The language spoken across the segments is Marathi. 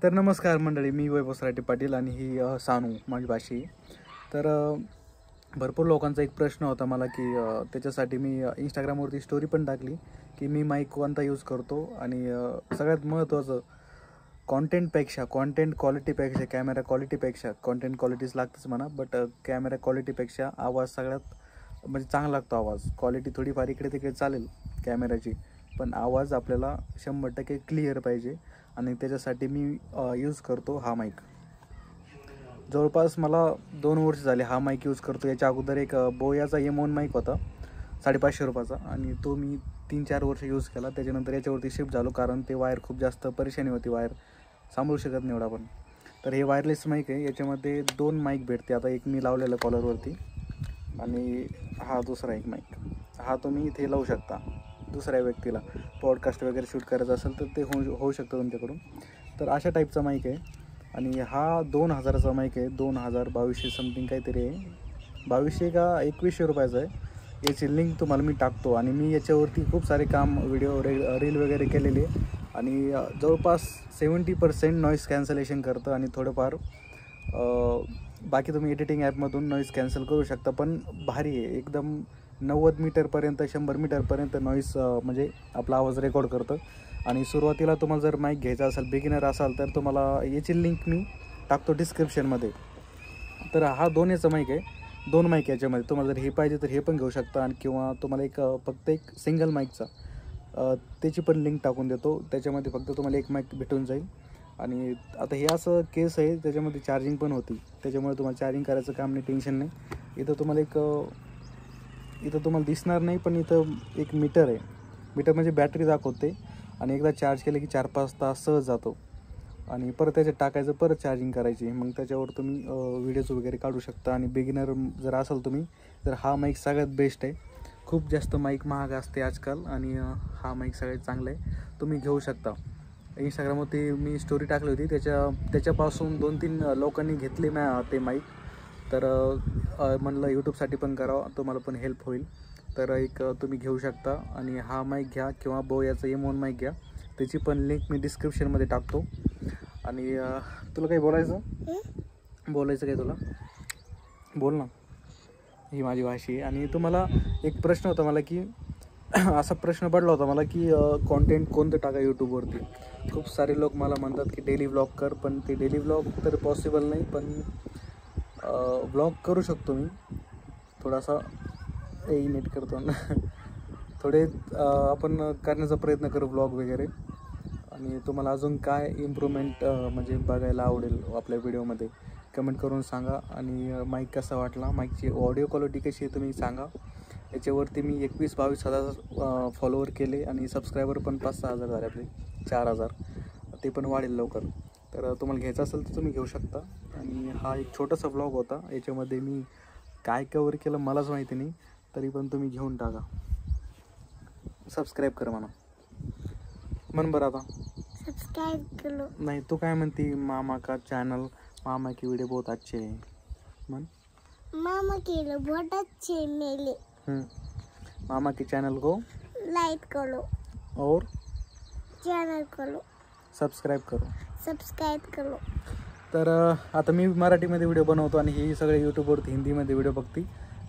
तर नमस्कार मंडळी, मी वैभव सराटे पाटील आणि ही सानू माझी भाषी. तर भरपूर लोकांचा एक प्रश्न होता मला की त्याच्यासाठी मी इंस्टाग्रामवरती स्टोरी पण टाकली की मी माईक कोणता यूज करतो. आणि सगळ्यात महत्त्वाचं कॉन्टेंट क्वालिटीपेक्षा कॅमेरा क्वालिटीपेक्षा कॉन्टेंट क्वालिटीज लागतेच म्हणा, बट कॅमेरा क्वालिटीपेक्षा आवाज सगळ्यात म्हणजे चांगला लागतो. आवाज क्वालिटी थोडीफार इकडे तिकडे चालेल कॅमेऱ्याची, पण आवाज आपल्याला 100% क्लिअर पाहिजे. आणि त्याच्यासाठी मी यूज करतो हा माईक. जवळपास मला 2 वर्ष झाले हा माईक यूज करतो. याच्या अगोदर एक बोयाचा M1 माईक होता 550 रुपयाचा, आणि तो मी 3-4 वर्ष यूज केला. त्याच्यानंतर याच्यावरती शिफ्ट झालो कारण ते वायर खूप जास्त परेशानी होती, वायर सांभाळू शकत नाही एवढा पण. तर हे वायरलेस माईक आहे, याच्यामध्ये 2 माईक भेटते. आता एक मी लावलेला कॉलरवरती आणि हा दुसरा एक माईक, हा तुम्ही इथे लावू शकता दुसऱ्या व्यक्तीला पॉडकास्ट वगैरे शूट करायचं असेल तर ते होऊ शकतं तुमच्याकडून. तर अशा टाईपचा माईक आहे. आणि हा 2000चा माईक आहे, 2200 समथिंग काहीतरी आहे, 2200 का 2100 रुपयाचा आहे. याची लिंक तुम्हाला मी टाकतो. आणि मी याच्यावरती खूप सारे काम व्हिडिओ रील वगैरे केलेले आणि जवळपास 70% नॉईस कॅन्सलेशन करतं आणि थोडंफार बाकी तुम्ही एडिटिंग ॲपमधून नॉईस कॅन्सल करू शकता. पण भारी आहे एकदम, 90 मीटरपर्यंत 100 मीटरपर्यंत नॉईस म्हणजे आपला आवाज रेकॉर्ड करतं. आणि सुरुवातीला तुम्हाला जर माईक घ्यायचा असेल, बिगिनर असाल, तर तुम्हाला याची लिंक मी टाकतो डिस्क्रिप्शनमध्ये. तर हा 2 याचा माईक आहे, 2 माईक याच्यामध्ये. तुम्हाला जर हे पाहिजे तर हे पण घेऊ शकता, आणि किंवा तुम्हाला एक फक्त एक सिंगल माईकचा त्याची पण लिंक टाकून देतो. त्याच्यामध्ये फक्त तुम्हाला एक माईक भेटून जाईल. आणि आता हे असं केस आहे, त्याच्यामध्ये चार्जिंग पण होती, त्याच्यामुळे तुम्हाला चार्जिंग करायचं काम नाही, टेन्शन नाही. इथं तुम्हाला दिसणार नाही, पण इथं एक मीटर आहे. मीटर म्हणजे बॅटरी दाखवते, आणि एकदा चार्ज केलं की 4-5 तास सहज जातो. आणि परत त्याच्यात टाकायचं, परत चार्जिंग करायची, मग त्याच्यावर तुम्ही व्हिडिओज वगैरे काढू शकता. आणि बिगिनर जर असाल तुम्ही तर हा माईक सगळ्यात बेस्ट आहे. खूप जास्त माईक महाग असते आजकाल, आणि हा माईक सगळ्यात चांगला आहे, तुम्ही घेऊ शकता. इंस्टाग्रामवरती मी स्टोरी टाकली होती, त्याच्यापासून 2-3 लोकांनी घेतले ते माईक. तर म्हणलं यूट्यूबसाठी पण करावं, तुम्हाला पण हेल्प होईल. तर एक तुम्ही घेऊ शकता. आणि हा माईक घ्या किंवा बोयाचा M1 माईक घ्या, त्याची पण लिंक मी डिस्क्रिप्शनमध्ये टाकतो. आणि तुला काही बोलायचं काय तुला? बोल ना, ही माझी भाषा आहे. आणि तुम्हाला एक प्रश्न होता मला की असा प्रश्न पडला होता मला की कॉन्टेंट कोणतं टाका यूट्यूबवरती. खूप सारे लोक मला म्हणतात की डेली व्लॉग कर, पण ते डेली व्लॉग तर पॉसिबल नाही. पण व्लॉग करू शकतो मी थोडासा, नीट करतो ना थोडे आपण करण्याचा प्रयत्न करू व्लॉग वगैरे. आणि तुम्हाला अजून काय इम्प्रूव्हमेंट म्हणजे बघायला आवडेल आपल्या व्हिडिओमध्ये, कमेंट करून सांगा. आणि माईक कसा वाटला, माईकची ऑडिओ क्वालिटी कशी आहे तुम्ही सांगा. याच्यावरती मी 21-22 हजार फॉलोवर केले, आणि सबस्क्रायबर पण 5-6 हजार झाले, आपले 4000. ते पण वाढेल लवकर. तर तुम्हाला घ्यायचं असेल तर तुम्ही घेऊ शकता. आणि हा एक छोटासा व्लॉग होता, याच्यामध्ये मी काय कवर केलं मलाच माहिती नाही, तरी पण तुम्ही घेऊन टाका. सबस्क्राईब कर म्हणा, म्हण बरं आता. सब्सक्राइब करो. नहीं, तू काय म्हणती? मामा का चैनल, मामा की वीडियो बहुत अच्छे हैं. मन मामा के लिए बहुत अच्छे मेले. मामा के चैनल को लाइक करो और चैनल करो, सबस्क्राईब करो. सब्सक्राइब करो. तर आता मी मराठीमध्ये व्हिडिओ बनवतो, आणि ही सगळे यूट्यूबवरती हिंदीमध्ये व्हिडिओ बघते,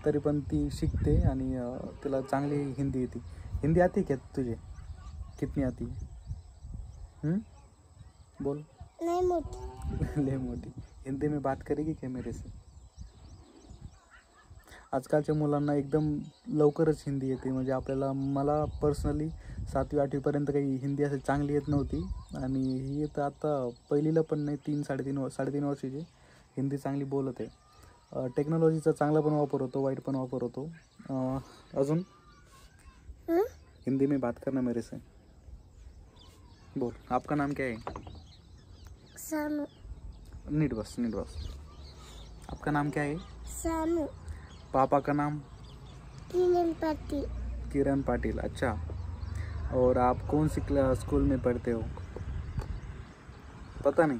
तरी पण ती शिकते. आणि तिला चांगली हिंदी येते. हिंदी आती क्या तुझे? कितनी आती? बोल. नहीं मोटी. ले मोठी. हिंदी में बात करेगी क्या मेरे से? आजकालच्या मुलांना एकदम लवकरच हिंदी येते. म्हणजे मला पर्सनली 7वी-8वीपर्यंत काही हिंदी असे चांगली येत नव्हती, आणि ही तर आता पहिलीला पण नाही, 3-3.5 वर्षाची, हिंदी चांगली बोलत आहे. टेक्नॉलॉजीचा चांगला पण वापर होतो, वाईट पण वापर होतो. अजून हिंदी में बात करना मेरे से. बोल, आपका नाम क्या है? सानू. नीट बस. आपका नाम क्या है? सानू. पापा का नाम? किरण पाटिल. अच्छा. और आप कौन सी स्कूल में पढ़ते हो? पता नहीं.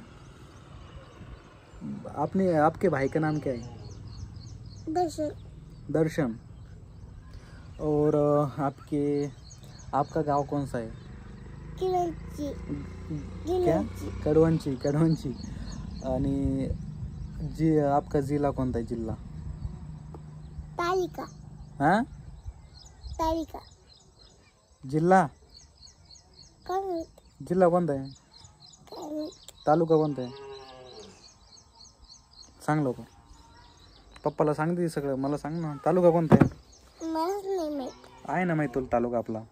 आपके भाई का नाम क्या है? दर्शन. और आपका गांव कौन सा है? किरण जी. क्या जिल्ह्याची कडवनची आणि जी आपका जिल्हा कोणता आहे जिल्हा तालिका हां तालिका जिल्हा काय माहित जिल्हा कोणता आहे काय माहित तालुका कोणता आहे सांग लवकर पप्पाला सांग दे सगळं मला सांग ना तालुका कोणता आहे मलाच नाही माहित आहे ना माहिती तुला तालुका आपला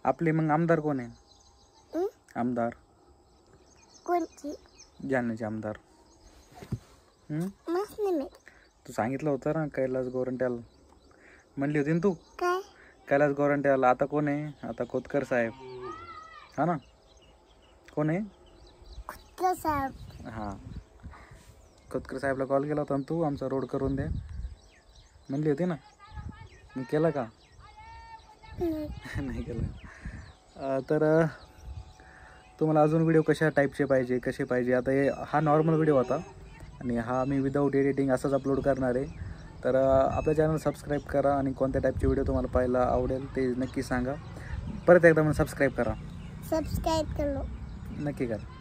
आपले मग आमदार कोण आहे हं? आमदार कोणची जालन्याचे आमदार मलाच नाही माहित तू सांगितलं होतं ना कैलास गोरंट्याल म्हणली होती ना तू काय कैलास गोरंट्याल आता कोण आहे आता खोतकर साहेब हा ना कोण आहे कुत्रा साहेब हां खोतकर साहेबला कॉल केला होता ना तू आमचा रोड करून द्या म्हणली होती ना मग केला का नाही. नाही केलं तर तुम्हाला अजून व्हिडिओ कशा टाईपचे पाहिजे कसे पाहिजे आता हा नॉर्मल व्हिडिओ होता आणि हा मी विदाऊट एडिटिंग असाच अपलोड करणार आहे तर आपल्या चॅनल सबस्क्राईब करा आणि कोणत्या टाईपचे व्हिडिओ तुम्हाला पाहायला आवडेल ते नक्की सांगा परत एकदा मला सबस्क्राईब करा सबस्क्राईब करो नक्की करा